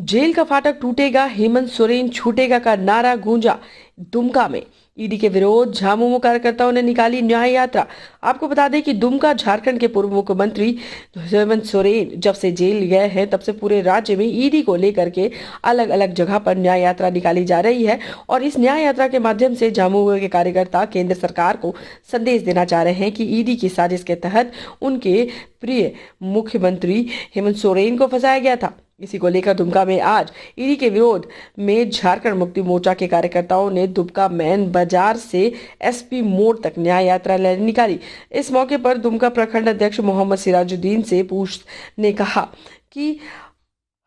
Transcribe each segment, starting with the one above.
Jail का फाटक टूटेगा, हेमंत सोरेन छूटेगा का नारा गूंजा। दुमका में ईडी के विरोध झामुमो कार्यकर्ताओं ने निकाली न्याय यात्रा। आपको बता दें कि दुमका झारखंड के पूर्व मुख्यमंत्री हेमंत सोरेन जब से जेल गए हैं तब से पूरे राज्य में ईडी को लेकर के अलग अलग जगह पर न्याय यात्रा निकाली जा रही है। और इस न्याय यात्रा के माध्यम से झामुमो के कार्यकर्ता केंद्र सरकार को संदेश देना चाह रहे हैं कि ईडी की साजिश के तहत उनके प्रिय मुख्यमंत्री हेमंत सोरेन को फंसाया गया था। इसी को लेकर दुमका में आज ईडी के विरोध में झारखंड मुक्ति मोर्चा के कार्यकर्ताओं ने दुमका मैन बाजार से एसपी मोड़ तक न्याय यात्रा निकाली। इस मौके पर दुमका प्रखंड अध्यक्ष मोहम्मद सिराजुद्दीन से पूछ ने कहा कि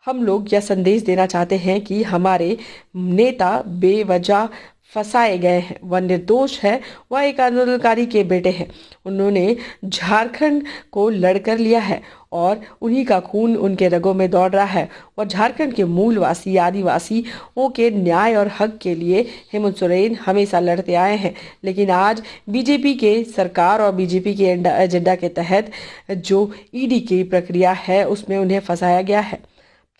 हम लोग यह संदेश देना चाहते हैं कि हमारे नेता बेवजह फंसाए गए हैं, वह निर्दोष है, वह एक आंदोलनकारी के बेटे हैं। उन्होंने झारखंड को लड़कर लिया है और उन्हीं का खून उनके रगों में दौड़ रहा है। और झारखंड के मूलवासी आदिवासियों के न्याय और हक के लिए हेमंत सोरेन हमेशा लड़ते आए हैं। लेकिन आज बीजेपी के सरकार और बीजेपी के एजेंडा के तहत जो ईडी की प्रक्रिया है उसमें उन्हें फंसाया गया है।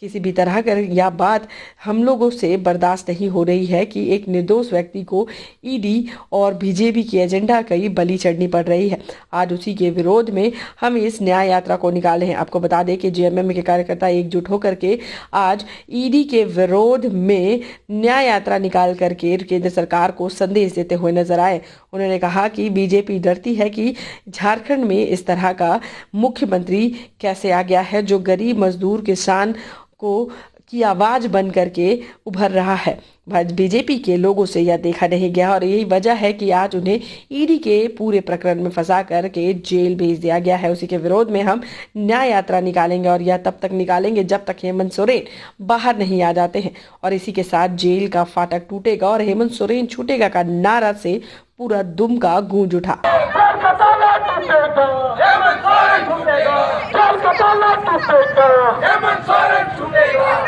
किसी भी तरह का यह बात हम लोगों से बर्दाश्त नहीं हो रही है कि एक निर्दोष व्यक्ति को ईडी और बीजेपी की एजेंडा की बलि चढ़नी पड़ रही है। आज उसी के विरोध में हम इस न्याय यात्रा को निकाले हैं। आपको बता दें कि जेएमएम के कार्यकर्ता एकजुट होकर के आज ईडी के विरोध में न्याय यात्रा निकाल करके केंद्र सरकार को संदेश देते हुए नजर आए। उन्होंने कहा कि बीजेपी डरती है कि झारखंड में इस तरह का मुख्यमंत्री कैसे आ गया है जो गरीब मजदूर किसान की आवाज बन करके उभर रहा है। बीजेपी के लोगों से यह देखा नहीं गया और यही वजह है कि आज उन्हें ईडी के पूरे प्रकरण में फंसा करके जेल भेज दिया गया है। उसी के विरोध में हम न्याय यात्रा निकालेंगे और यह तब तक निकालेंगे जब तक हेमंत सोरेन बाहर नहीं आ जाते हैं। और इसी के साथ जेल का फाटक टूटेगा और हेमंत सोरेन छूटेगा का नारा से पूरा दुमका गूंज उठा।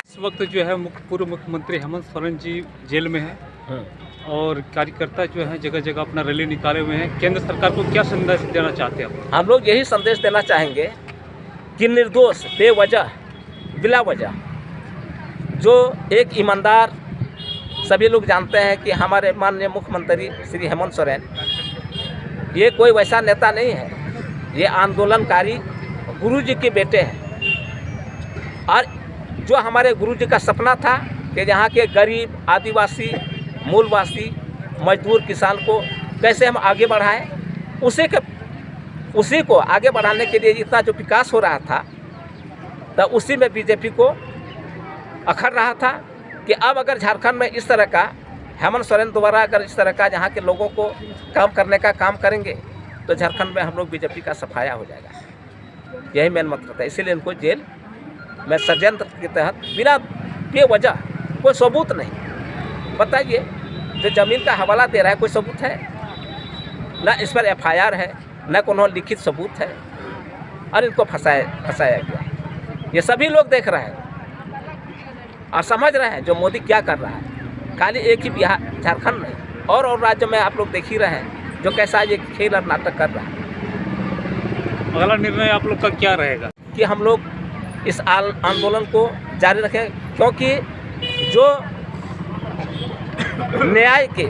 इस वक्त जो है पूर्व मुख्यमंत्री हेमंत सोरेन जी जेल में हैं और कार्यकर्ता जो है जगह जगह अपना रैली निकाले हुए हैं। केंद्र सरकार को क्या संदेश देना चाहते हैं? हम लोग यही संदेश देना चाहेंगे कि निर्दोष बेवजह बिला वजह जो एक ईमानदार, सभी लोग जानते हैं कि हमारे माननीय मुख्यमंत्री श्री हेमंत सोरेन ये कोई वैसा नेता नहीं है, ये आंदोलनकारी गुरुजी के बेटे हैं। और जो हमारे गुरुजी का सपना था कि यहाँ के गरीब आदिवासी मूलवासी मजदूर किसान को कैसे हम आगे बढ़ाएं, उसी को आगे बढ़ाने के लिए इतना जो विकास हो रहा था तो उसी में बीजेपी को अखड़ रहा था कि अब अगर झारखंड में इस तरह का हेमंत सोरेन द्वारा अगर इस तरह का यहाँ के लोगों को काम करने का काम करेंगे तो झारखंड में हम लोग बीजेपी का सफाया हो जाएगा। यही मेन मतलब था। इसीलिए इनको जेल में षड्यंत्र के तहत बिना बेवजह कोई सबूत नहीं, बताइए जो ज़मीन का हवाला दे रहा है कोई सबूत है? ना इस पर एफआईआर है, न कोनो लिखित सबूत है और इनको फंसाया गया। ये सभी लोग देख रहे हैं और समझ रहे हैं जो मोदी क्या कर रहा है। खाली एक ही बिहार झारखंड नहीं और राज्य में आप लोग देख ही रहे हैं जो कैसा ये खेल और नाटक कर रहा है। अगला निर्णय आप लोग का क्या रहेगा? कि हम लोग इस आंदोलन को जारी रखें, क्योंकि जो न्याय के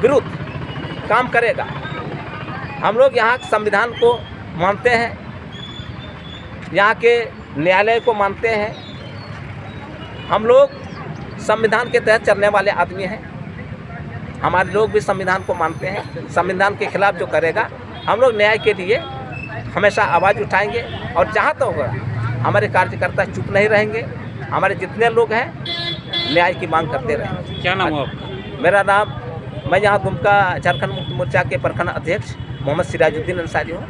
विरुद्ध काम करेगा, हम लोग यहाँ संविधान को मानते हैं, यहाँ के न्यायालय को मानते हैं, हम लोग संविधान के तहत चलने वाले आदमी हैं। हमारे लोग भी संविधान को मानते हैं। संविधान के खिलाफ जो करेगा हम लोग न्याय के लिए हमेशा आवाज़ उठाएंगे और जहाँ तक होगा हमारे कार्यकर्ता चुप नहीं रहेंगे। हमारे जितने लोग हैं न्याय की मांग करते रहेंगे। क्या नाम है आपका? मेरा नाम, मैं यहाँ दुमका झारखंड मुक्ति मोर्चा के प्रखंड अध्यक्ष मोहम्मद सिराजुद्दीन अंसारी हूँ।